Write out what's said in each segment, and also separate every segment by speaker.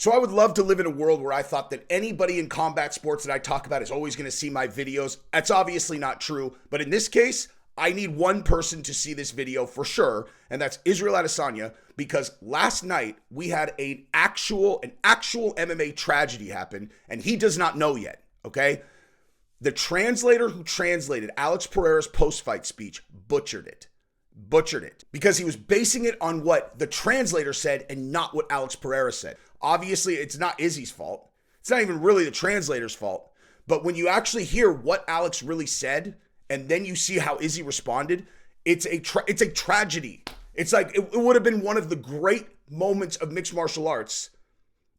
Speaker 1: So I would love to live in a world where I thought that anybody in combat sports that I talk about is always going to see my videos. That's obviously not true. But in this case, I need one person to see this video for sure. And that's Israel Adesanya, because last night we had an actual MMA tragedy happen, and he does not know yet, okay? The translator who translated Alex Pereira's post-fight speech butchered it. Because he was basing it on what the translator said and not what Alex Pereira said. Obviously, it's not Izzy's fault. It's not even really the translator's fault. But when you actually hear what Alex really said, and then you see how Izzy responded, it's a tragedy. It's like, it would have been one of the great moments of mixed martial arts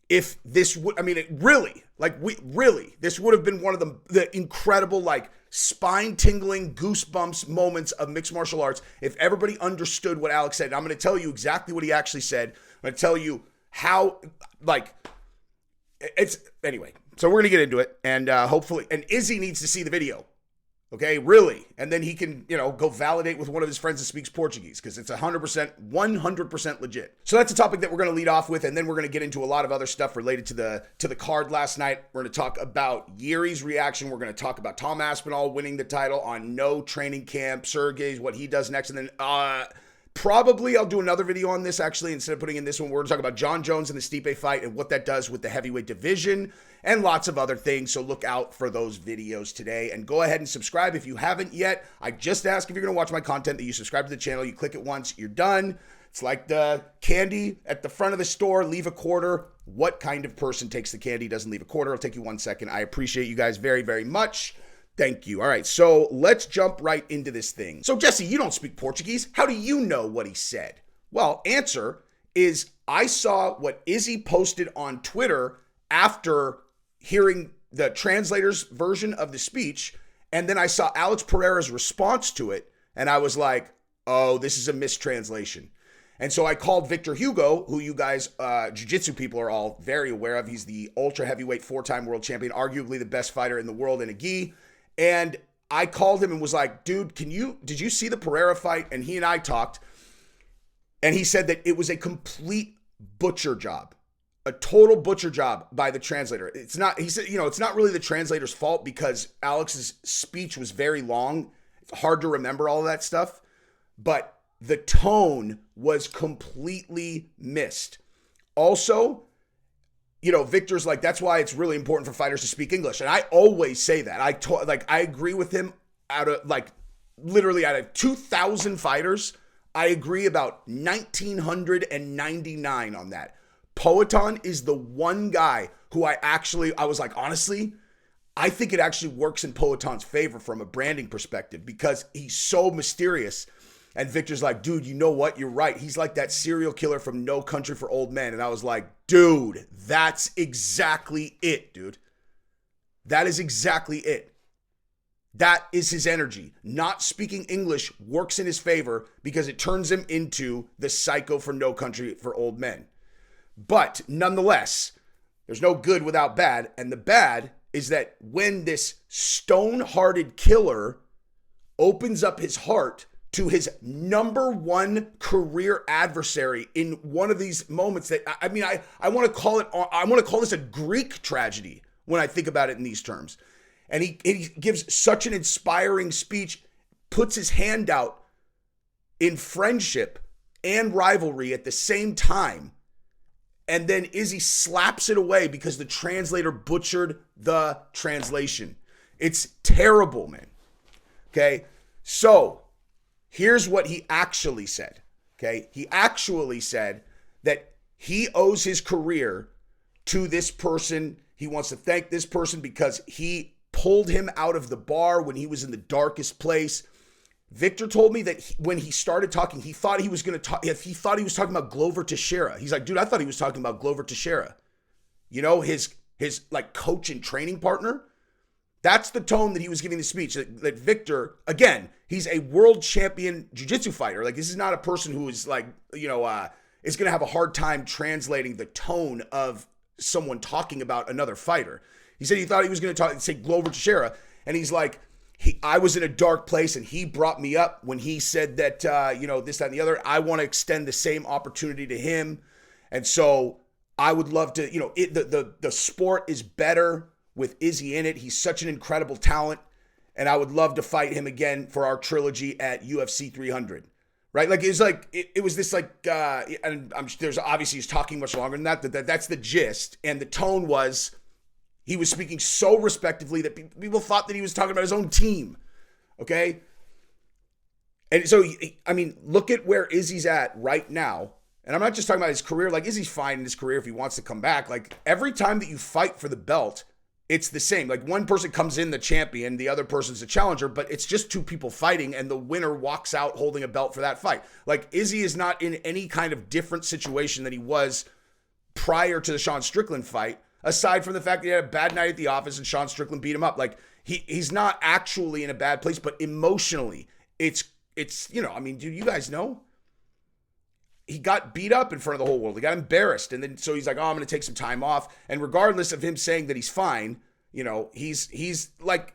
Speaker 1: if this would, this would have been one of the incredible, like, spine-tingling goosebumps moments of mixed martial arts if everybody understood what Alex said. And I'm going to tell you exactly what he actually said. I'm going to tell you how, anyway. So we're going to get into it, and hopefully, and Izzy needs to see the video. Okay, really. And then he can, go validate with one of his friends that speaks Portuguese, because it's 100% legit. So that's a topic that we're going to lead off with, and then we're going to get into a lot of other stuff related to the card last night. We're going to talk about Jiri's reaction. We're going to talk about Tom Aspinall winning the title on no training camp, Sergey's, what he does next, and then probably I'll do another video on this, actually, instead of putting in this one. We're going to talk about John Jones and the Stipe fight and what that does with the heavyweight division and lots of other things. So look out for those videos today, and go ahead and subscribe if you haven't yet. I just ask, if you're going to watch my content, that you subscribe to the channel. You click it once, you're done. It's like the candy at the front of the store. Leave a quarter. What kind of person takes the candy, doesn't leave a quarter? It'll take you 1 second. I appreciate you guys very, very much. Thank you. All right, so let's jump right into this thing. So, Jesse, you don't speak Portuguese. How do you know what he said? Well, answer is, I saw what Izzy posted on Twitter after hearing the translator's version of the speech, and then I saw Alex Pereira's response to it, and I was like, oh, this is a mistranslation. And so I called Victor Hugo, who you guys, jiu-jitsu people, are all very aware of. He's the ultra heavyweight 4-time world champion, arguably the best fighter in the world in a gi. And I called him and was like, dude, did you see the Pereira fight? And he and I talked, and he said that it was a complete butcher job, a total butcher job by the translator. It's not, he said, it's not really the translator's fault, because Alex's speech was very long. It's hard to remember all of that stuff, but the tone was completely missed. Also, Victor's like, that's why it's really important for fighters to speak English. And I always say that. I agree with him. Literally out of 2,000 fighters, I agree about 1,999 on that. Poatan is the one guy who I was like, honestly, I think it actually works in Poatan's favor from a branding perspective, because he's so mysterious. And Victor's like, dude, you know what? You're right. He's like that serial killer from No Country for Old Men. And I was like, dude, that's exactly it, dude. That is exactly it. That is his energy. Not speaking English works in his favor, because it turns him into the psycho for No Country for Old Men. But nonetheless, there's no good without bad. And the bad is that when this stone-hearted killer opens up his heart to his number one career adversary in one of these moments that, I want to call this a Greek tragedy when I think about it in these terms. And he gives such an inspiring speech, puts his hand out in friendship and rivalry at the same time. And then Izzy slaps it away because the translator butchered the translation. It's terrible, man. Okay. So here's what he actually said. Okay. He actually said that he owes his career to this person. He wants to thank this person because he pulled him out of the bar when he was in the darkest place. Victor told me that when he started talking, he thought he was going to talk. He thought he was talking about Glover Teixeira. He's like, dude, I thought he was talking about Glover Teixeira. You know, his like coach and training partner. That's the tone that he was giving the speech. That Victor, again, he's a world champion jiu-jitsu fighter. Like, this is not a person who is like, is going to have a hard time translating the tone of someone talking about another fighter. He said he thought he was going to say Glover Teixeira, and he's like, I was in a dark place, and he brought me up when he said that, this, that, and the other. I want to extend the same opportunity to him. And so I would love to, the sport is better with Izzy in it. He's such an incredible talent. And I would love to fight him again for our trilogy at UFC 300. Right? Like, it was this and there's obviously he's talking much longer than that. That's the gist. And the tone was, he was speaking so respectively that people thought that he was talking about his own team. Okay? And so, I mean, look at where Izzy's at right now. And I'm not just talking about his career. Like, Izzy's fine in his career if he wants to come back. Like, every time that you fight for the belt, it's the same. Like, one person comes in the champion, the other person's the challenger, but it's just two people fighting, and the winner walks out holding a belt for that fight. Like, Izzy is not in any kind of different situation than he was prior to the Sean Strickland fight, aside from the fact that he had a bad night at the office and Sean Strickland beat him up. Like, he's not actually in a bad place, but emotionally, it's I mean, dude, you guys know. He got beat up in front of the whole world. He got embarrassed. And then, so he's like, oh, I'm going to take some time off. And regardless of him saying that he's fine, he's like,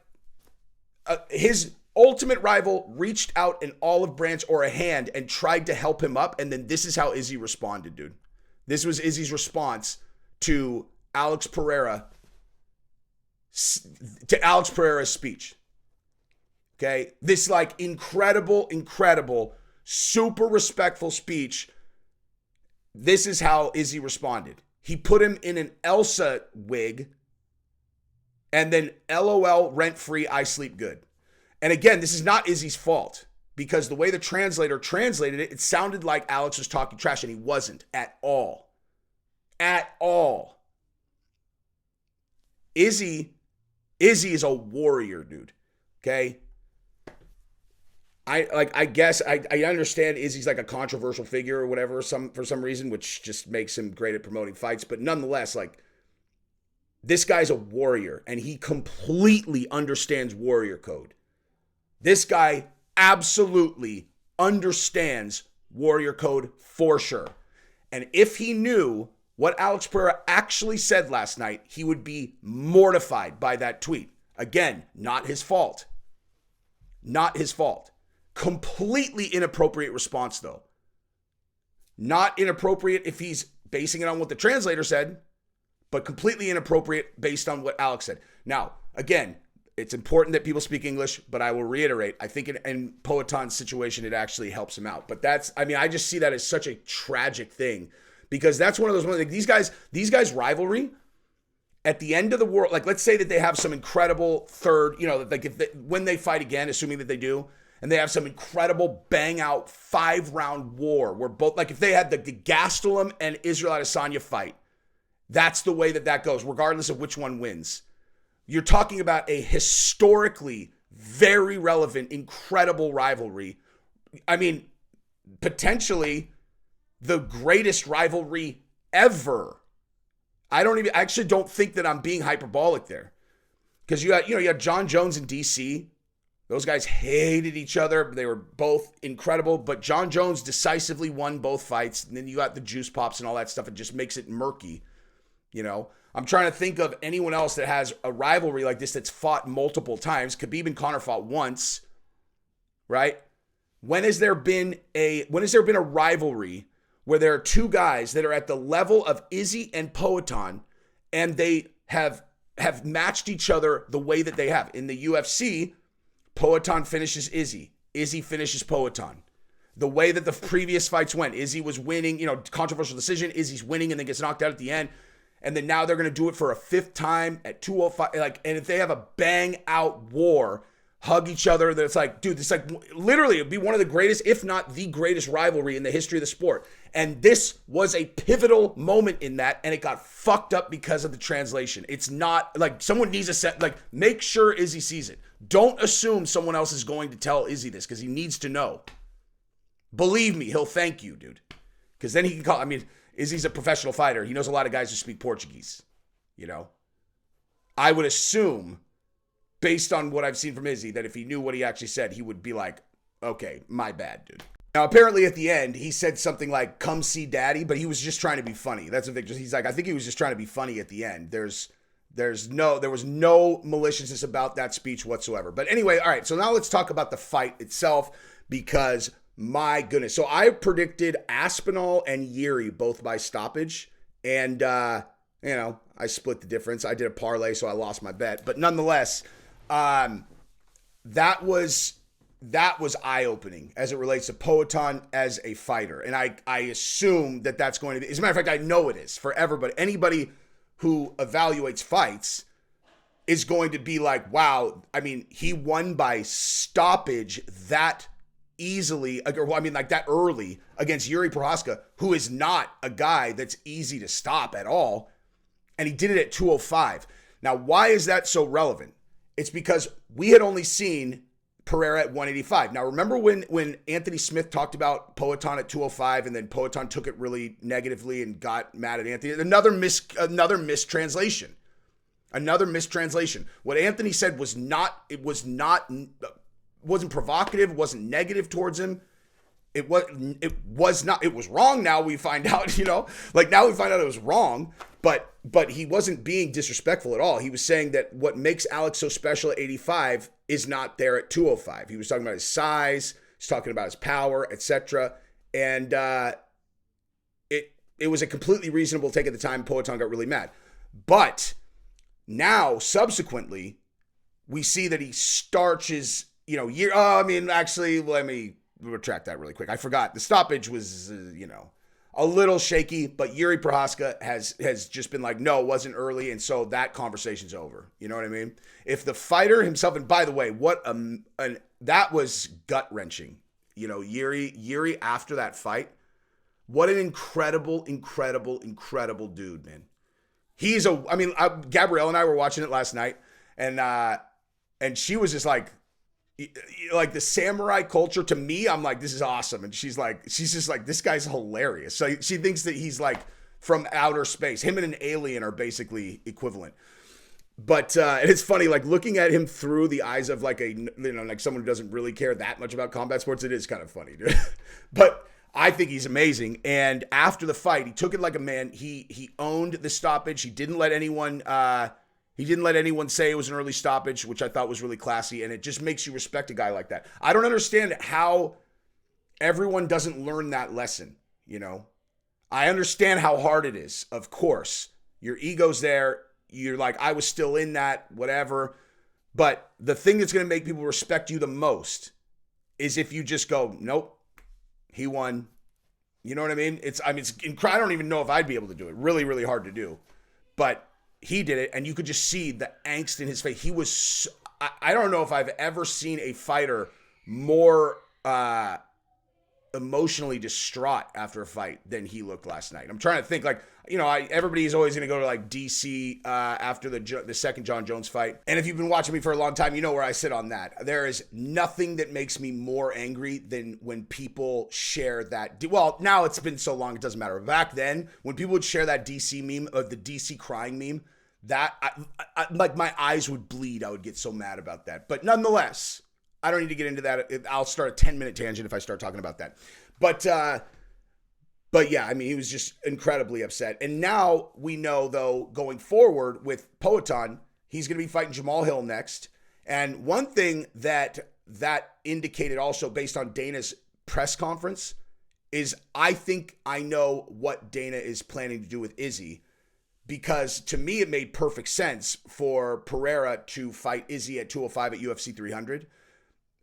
Speaker 1: his ultimate rival reached out an olive branch or a hand and tried to help him up. And then this is how Izzy responded, dude. This was Izzy's response to Alex Pereira's speech. Okay. This like incredible, super respectful speech. This is how Izzy responded. He put him in an Elsa wig and then LOL rent-free, I sleep good. And again, this is not Izzy's fault because the way the translator translated it, it sounded like Alex was talking trash and he wasn't at all. At all. Izzy is a warrior, dude. Okay? I guess I understand Izzy's like a controversial figure or whatever for some reason, which just makes him great at promoting fights. But nonetheless, like, this guy's a warrior and he completely understands warrior code. This guy absolutely understands warrior code for sure. And if he knew what Alex Pereira actually said last night, he would be mortified by that tweet. Again, not his fault. Not his fault. Completely inappropriate response, though. Not inappropriate if he's basing it on what the translator said, but completely inappropriate based on what Alex said. Now, again, it's important that people speak English, but I will reiterate, I think in Poaton's situation, it actually helps him out. But I just see that as such a tragic thing because that's one of those, like, these guys' rivalry at the end of the world, like, let's say that they have some incredible third, like when they fight again, assuming that they do, and they have some incredible bang out 5-round war where both, like if they had the Gastelum and Israel Adesanya fight, that's the way that goes, regardless of which one wins. You're talking about a historically very relevant, incredible rivalry. I mean, potentially the greatest rivalry ever. I actually don't think that I'm being hyperbolic there. Because you had John Jones and DC. Those guys hated each other. They were both incredible, but John Jones decisively won both fights. And then you got the juice pops and all that stuff. It just makes it murky. I'm trying to think of anyone else that has a rivalry like this that's fought multiple times. Khabib and Conor fought once, right? When has there been a rivalry where there are two guys that are at the level of Izzy and Poatan and they have matched each other the way that they have? In the UFC, Poatan finishes Izzy. Izzy finishes Poatan. The way that the previous fights went, Izzy was winning, controversial decision. Izzy's winning and then gets knocked out at the end. And then now they're going to do it for a fifth time at 205. And if they have a bang out war, hug each other, that's like, dude, it's like literally it'd be one of the greatest, if not the greatest rivalry in the history of the sport. And this was a pivotal moment in that, and it got fucked up because of the translation. It's not like someone needs to set, like, make sure Izzy sees it. Don't assume someone else is going to tell Izzy this because he needs to know. Believe me, he'll thank you, dude. Because then he can call, Izzy's a professional fighter. He knows a lot of guys who speak Portuguese, I would assume, based on what I've seen from Izzy, that if he knew what he actually said, he would be like, okay, my bad, dude. Now, apparently at the end, he said something like, come see daddy, but he was just trying to be funny. That's what he's like, I think he was just trying to be funny at the end. There was no maliciousness about that speech whatsoever. But anyway, all right, so now let's talk about the fight itself because my goodness. So I predicted Aspinall and Jiri both by stoppage, And, I split the difference. I did a parlay, so I lost my bet. But nonetheless, that was eye-opening as it relates to Poatan as a fighter. And I assume that that's going to be, as a matter of fact, I know it is for everybody. Anybody who evaluates fights is going to be like, wow, I mean, he won by stoppage that easily, like that early against Jiri Prochazka, who is not a guy that's easy to stop at all. And he did it at 205. Now, why is that so relevant? It's because we had only seen Pereira at 185. Now, remember when Anthony Smith talked about Poatan at 205 and then Poatan took it really negatively and got mad at Anthony? Another mistranslation. What Anthony said wasn't provocative, wasn't negative towards him. It was wrong. Now we find out, now we find out it was wrong, but he wasn't being disrespectful at all. He was saying that what makes Alex so special at 85 is not there at 205. He was talking about his size, he's talking about his power, etc. And it was a completely reasonable take at the time. Poatan got really mad. But now, subsequently, we see that he starches, actually, let me retract that really quick. I forgot. The stoppage was, a little shaky, but Jiri Prochazka has just been like, no, it wasn't early, and so that conversation's over. You know what I mean? If the fighter himself, and by the way, that was gut-wrenching. Jiri after that fight, what an incredible dude, man. Gabrielle and I were watching it last night, and she was just like the samurai culture to me, I'm like, this is awesome. And she's just like, this guy's hilarious. So she thinks that he's like from outer space. Him and an alien are basically equivalent. But it's funny, like looking at him through the eyes of like like someone who doesn't really care that much about combat sports. It is kind of funny, dude. But I think he's amazing. And after the fight, he took it like a man. He owned the stoppage. He didn't let anyone say it was an early stoppage, which I thought was really classy. And it just makes you respect a guy like that. I don't understand how everyone doesn't learn that lesson. I understand how hard it is. Of course, your ego's there. You're like, I was still in that, whatever. But the thing that's going to make people respect you the most is if you just go, nope, he won. You know what I mean? I don't even know if I'd be able to do it. Really, really hard to do. But he did it, and you could just see the angst in his face. He was, I don't know if I've ever seen a fighter more emotionally distraught after a fight than he looked last night. I'm trying to think, everybody is always going to go to like DC after the second John Jones fight. And if you've been watching me for a long time, you know where I sit on that. There is nothing that makes me more angry than when people share that. Well, now it's been so long, it doesn't matter. Back then, when people would share that DC meme, the DC crying meme, that like my eyes would bleed. I would get so mad about that. But nonetheless, I don't need to get into that. I'll start a 10-minute tangent if I start talking about that. But yeah, he was just incredibly upset. And now we know, though, going forward with Poatan, he's going to be fighting Jamahal Hill next. And one thing that indicated also based on Dana's press conference is I think I know what Dana is planning to do with Izzy. Because to me, it made perfect sense for Pereira to fight Izzy at 205 at UFC 300.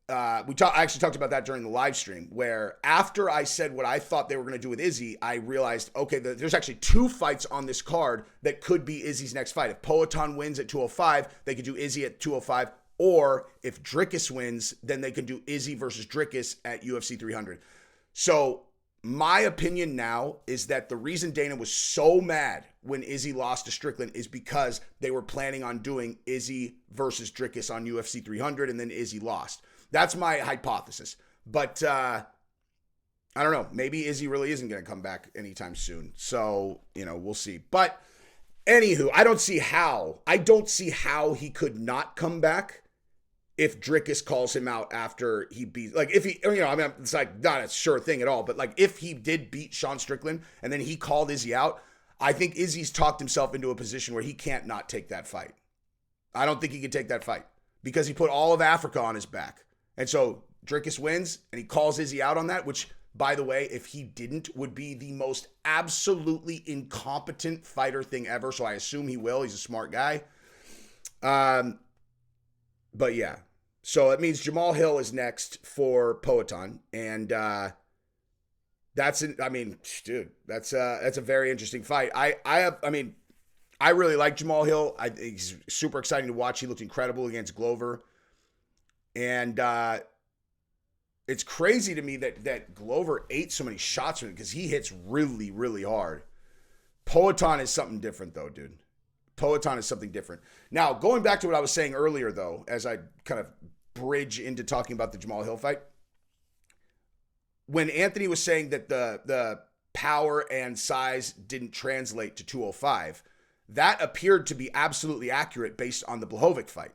Speaker 1: I actually talked about that during the live stream, where after I said what I thought they were going to do with Izzy, I realized, okay, there's actually two fights on this card that could be Izzy's next fight. If Poatan wins at 205, they could do Izzy at 205. Or if Dricus wins, then they can do Izzy versus Dricus at UFC 300. So my opinion now is that the reason Dana was so mad when Izzy lost to Strickland is because they were planning on doing Izzy versus Dricus on UFC 300, and then Izzy lost. That's my hypothesis. But I don't know. Maybe Izzy really isn't going to come back anytime soon. So, we'll see. But anywho, I don't see how he could not come back if Dricus calls him out after he beats, it's like not a sure thing at all. But like if he did beat Sean Strickland and then he called Izzy out, I think Izzy's talked himself into a position where he can't not take that fight. I don't think he can take that fight because he put all of Africa on his back. And so Dricus wins and he calls Izzy out on that, which by the way, if he didn't, would be the most absolutely incompetent fighter thing ever. So I assume he will. He's a smart guy. But yeah. So it means Jamahal Hill is next for Poatan. And that's a very interesting fight. I really like Jamahal Hill. He's super exciting to watch. He looked incredible against Glover. And it's crazy to me that Glover ate so many shots from him because he hits really, really hard. Poatan is something different, though, dude. Poatan is something different. Now, going back to what I was saying earlier, though, as I kind of bridge into talking about the Jamahal Hill fight, when Anthony was saying that the power and size didn't translate to 205, that appeared to be absolutely accurate based on the Blachowicz fight.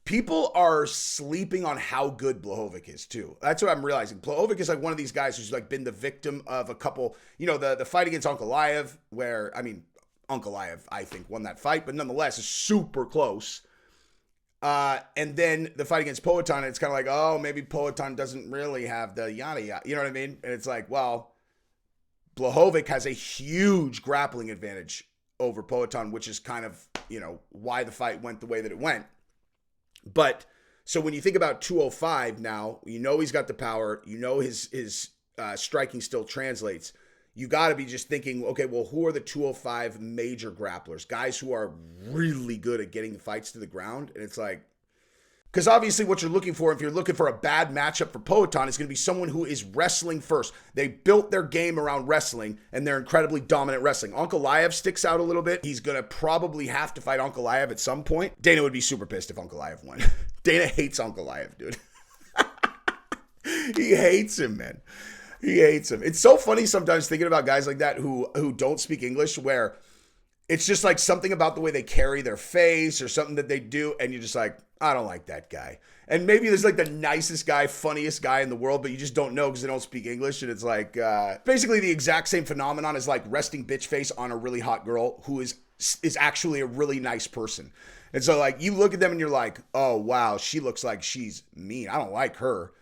Speaker 1: People are sleeping on how good Blachowicz is, too. That's what I'm realizing. Blachowicz is like one of these guys who's like been the victim of a couple, the fight against Ankalaev, where, Ankalaev, I think, won that fight, but nonetheless, it's super close. And then the fight against Poatan, it's kind of like, oh, maybe Poatan doesn't really have the yada yada. You know what I mean? And it's like, well, Blachowicz has a huge grappling advantage over Poatan, which is kind of, why the fight went the way that it went. But so when you think about 205 now, he's got the power, his striking still translates. You got to be just thinking, okay, well, who are the 205 major grapplers? Guys who are really good at getting the fights to the ground. And it's like, because obviously what you're looking for, if you're looking for a bad matchup for Poatan, is going to be someone who is wrestling first. They built their game around wrestling, and they're incredibly dominant wrestling. Ankalaev sticks out a little bit. He's going to probably have to fight Ankalaev at some point. Dana would be super pissed if Ankalaev won. Dana hates Ankalaev, dude. He hates him, man. He hates him. It's so funny sometimes thinking about guys like that who don't speak English, where it's just like something about the way they carry their face or something that they do, and you're just like, I don't like that guy. And maybe there's like the nicest guy, funniest guy in the world, but you just don't know because they don't speak English. And it's like basically the exact same phenomenon as like resting bitch face on a really hot girl who is actually a really nice person. And so like you look at them and you're like, oh wow, she looks like she's mean. I don't like her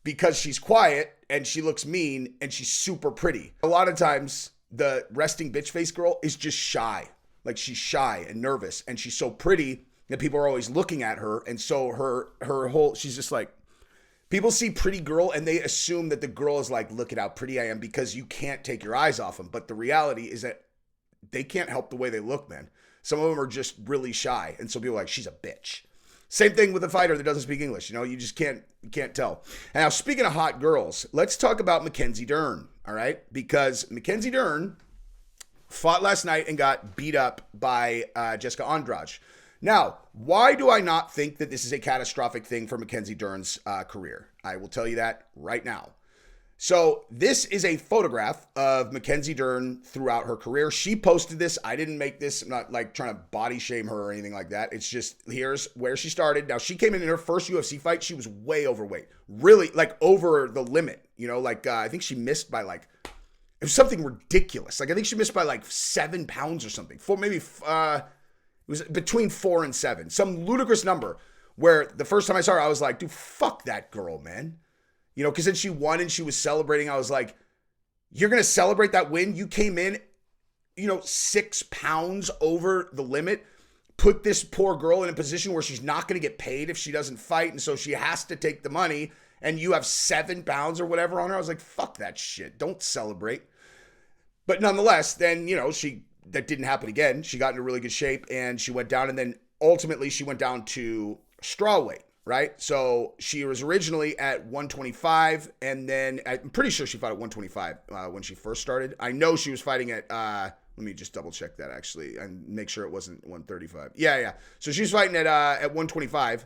Speaker 1: because she's quiet and she looks mean and she's super pretty. A lot of times the resting bitch face girl is just shy. Like she's shy and nervous and she's so pretty that people are always looking at her. And so her whole, she's just like, people see pretty girl and they assume that the girl is like, look at how pretty I am because you can't take your eyes off them. But the reality is that they can't help the way they look, man. Some of them are just really shy. And so people are like, she's a bitch. Same thing with a fighter that doesn't speak English. You just can't tell. And now speaking of hot girls, let's talk about McKenzie Dern. All right. Because McKenzie Dern fought last night and got beat up by Jessica Andrade. Now, why do I not think that this is a catastrophic thing for McKenzie Dern's career? I will tell you that right now. So this is a photograph of McKenzie Dern throughout her career. She posted this. I didn't make this. I'm not like trying to body shame her or anything like that. It's just, here's where she started. Now, she came in her first UFC fight. She was way overweight, really like over the limit, I think she missed by like, it was something ridiculous. Like I think she missed by like 7 pounds or something. It was between 4 and 7, some ludicrous number where the first time I saw her, I was like, dude, fuck that girl, man. Because then she won and she was celebrating. I was like, you're going to celebrate that win? You came in, 6 pounds over the limit, put this poor girl in a position where she's not going to get paid if she doesn't fight. And so she has to take the money and you have 7 pounds or whatever on her. I was like, fuck that shit. Don't celebrate. But nonetheless, then, that didn't happen again. She got into really good shape and she went down, and then ultimately she went down to strawweight, right? So she was originally at 125, and then I'm pretty sure she fought at 125 when she first started. I know she was fighting at, let me just double check that actually and make sure it wasn't 135. Yeah. So she was fighting at 125,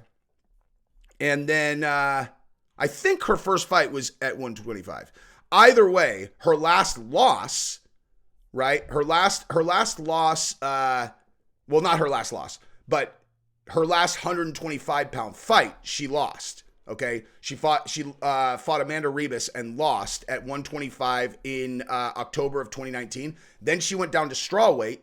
Speaker 1: and then I think her first fight was at 125. Either way, her last loss, right? Her last loss, well, not her last loss, but her last 125-pound fight, she lost. Okay, she fought Amanda Ribas and lost at 125 in October of 2019. Then she went down to strawweight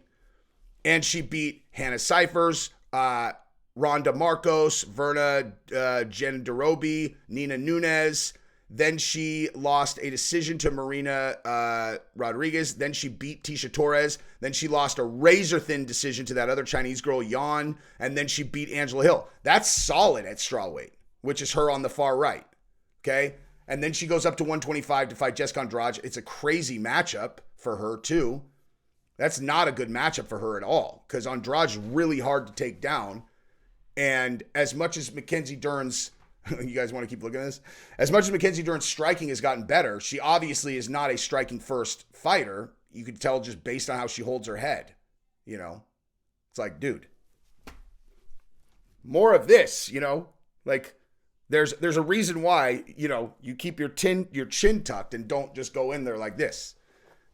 Speaker 1: and she beat Hannah Cyphers, Ronda Marcos, Verna Genderobi, Nina Nunes. Then she lost a decision to Marina Rodriguez. Then she beat Tisha Torres. Then she lost a razor-thin decision to that other Chinese girl, Yan. And then she beat Angela Hill. That's solid at strawweight, which is her on the far right. Okay? And then she goes up to 125 to fight Jessica Andrade. It's a crazy matchup for her, too. That's not a good matchup for her at all, because Andrade's really hard to take down. And as much as McKenzie Dern's, you guys want to keep looking at this? As much as McKenzie Dern's striking has gotten better, she obviously is not a striking first fighter. You could tell just based on how she holds her head. You know, it's like, dude, more of this, you know, like there's a reason why, you know, you keep your chin tucked and don't just go in there like this,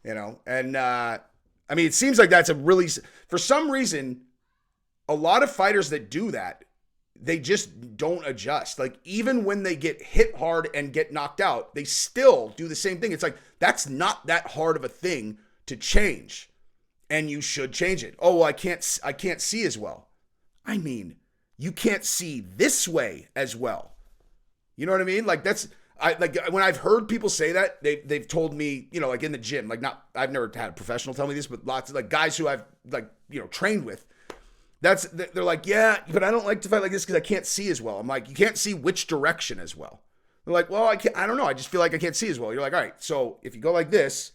Speaker 1: you know? And, I mean, it seems like that's a really, for some reason, a lot of fighters that do that, they just don't adjust. Like, even when they get hit hard and get knocked out, they still do the same thing. It's like, that's not that hard of a thing to change, and you should change it. Oh, well, I can't see as well. I mean, you can't see this way as well. You know what I mean? Like, when I've heard people say that, they've told me, you know, like in the gym, like I've never had a professional tell me this, but lots of like guys who I've like, you know, trained with, they're like, yeah, but I don't like to fight like this because I can't see as well. I'm like, you can't see which direction as well. They're like, well, I don't know. I just feel like I can't see as well. You're like, all right, so if you go like this,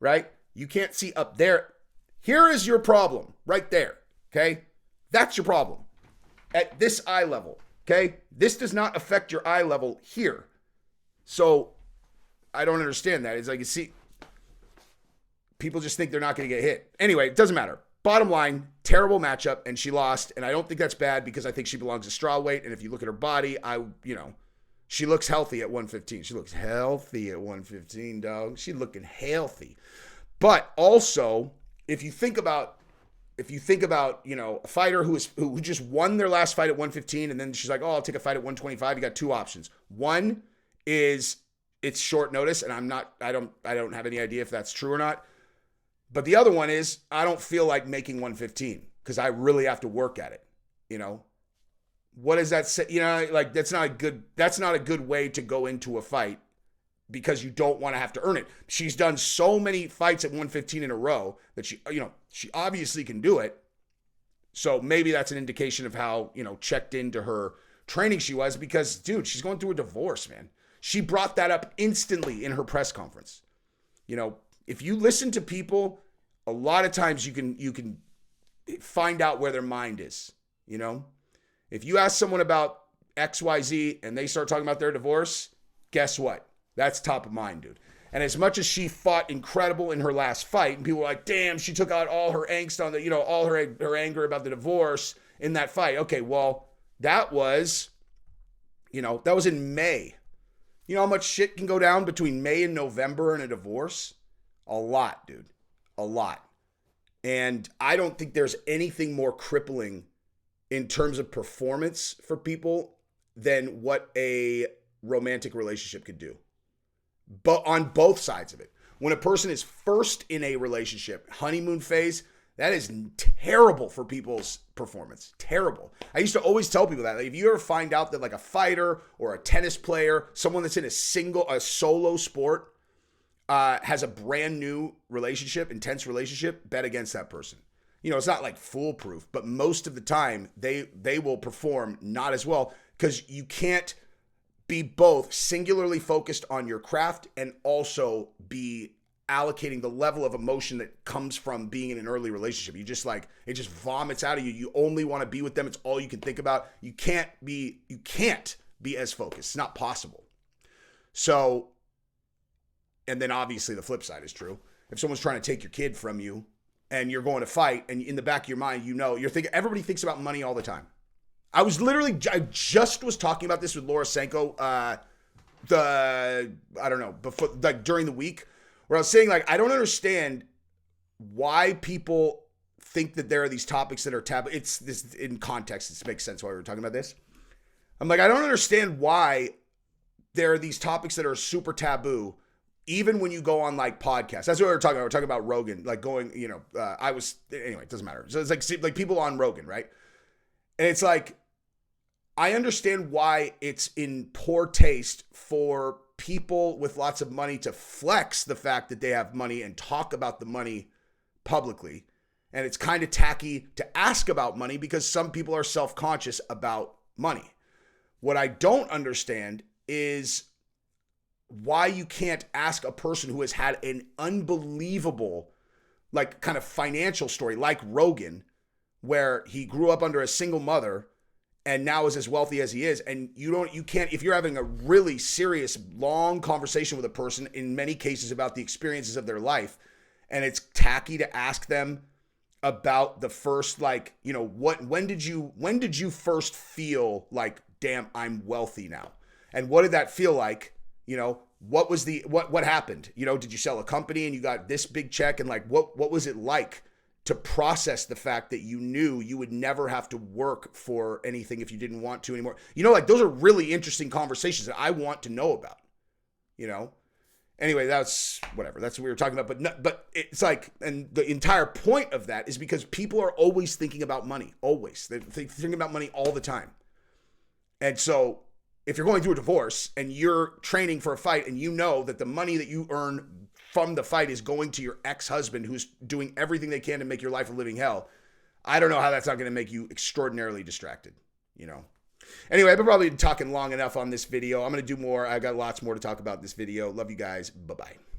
Speaker 1: right, you can't see up there. Here is your problem right there. Okay. That's your problem at this eye level. Okay. This does not affect your eye level here. So I don't understand that. It's like, you see, people just think they're not going to get hit. Anyway, it doesn't matter. Bottom line, terrible matchup, and she lost. And I don't think that's bad because I think she belongs to strawweight. And if you look at her body, she looks healthy at 115. She looks healthy at 115, dog. She's looking healthy. But also, if you think about, you know, a fighter who just won their last fight at 115, and then she's like, oh, I'll take a fight at 125. You got two options. One is it's short notice, and I don't have any idea if that's true or not. But the other one is I don't feel like making 115 because I really have to work at it. You know, what does that say? You know, like that's not a good way to go into a fight because you don't want to have to earn it. She's done so many fights at 115 in a row that she obviously can do it. So maybe that's an indication of how, you know, checked into her training she was, because dude, she's going through a divorce, man. She brought that up instantly in her press conference. You know, if you listen to people, a lot of times you can find out where their mind is, you know? If you ask someone about XYZ and they start talking about their divorce, guess what? That's top of mind, dude. And as much as she fought incredible in her last fight, and people were like, damn, she took out all her angst on the, you know, all her anger about the divorce in that fight. Okay, well, that was in May. You know how much shit can go down between May and November in a divorce? A lot, dude. A lot. And I don't think there's anything more crippling in terms of performance for people than what a romantic relationship could do. But on both sides of it. When a person is first in a relationship, honeymoon phase, that is terrible for people's performance. Terrible. I used to always tell people that. Like, if you ever find out that like a fighter or a tennis player, someone that's in a solo sport, has a brand new relationship, intense relationship, bet against that person. You know, it's not like foolproof, but most of the time they will perform not as well because you can't be both singularly focused on your craft and also be allocating the level of emotion that comes from being in an early relationship. You just like, it just vomits out of you. You only want to be with them. It's all you can think about. You can't be as focused. It's not possible. So, and then obviously the flip side is true. If someone's trying to take your kid from you and you're going to fight and in the back of your mind, you know, you're thinking, everybody thinks about money all the time. I just was talking about this with Laura Senko, before, like during the week, where I was saying, like, I don't understand why people think that there are these topics that are taboo. It's this in context. This makes sense why we were talking about this. I'm like, I don't understand why there are these topics that are super taboo, even when you go on like podcasts. That's what we were talking about. We're talking about Rogan, like going, you know, anyway, it doesn't matter. So it's like people on Rogan, right? And it's like, I understand why it's in poor taste for people with lots of money to flex the fact that they have money and talk about the money publicly. And it's kind of tacky to ask about money because some people are self-conscious about money. What I don't understand is why you can't ask a person who has had an unbelievable, like, kind of financial story, like Rogan, where he grew up under a single mother and now is as wealthy as he is. And you can't, if you're having a really serious, long conversation with a person, in many cases about the experiences of their life, and it's tacky to ask them about the first, like, you know, when did you first feel like, damn, I'm wealthy now? And what did that feel like? You know, what happened? You know, did you sell a company and you got this big check? And like, what was it like to process the fact that you knew you would never have to work for anything if you didn't want to anymore? You know, like, those are really interesting conversations that I want to know about, you know? Anyway, that's whatever. That's what we were talking about. But it's like, and the entire point of that is because people are always thinking about money. Always. They're thinking about money all the time. And so if you're going through a divorce and you're training for a fight and you know that the money that you earn from the fight is going to your ex-husband who's doing everything they can to make your life a living hell, I don't know how that's not going to make you extraordinarily distracted, you know? Anyway, I've been probably talking long enough on this video. I'm going to do more. I got lots more to talk about in this video. Love you guys. Bye-bye.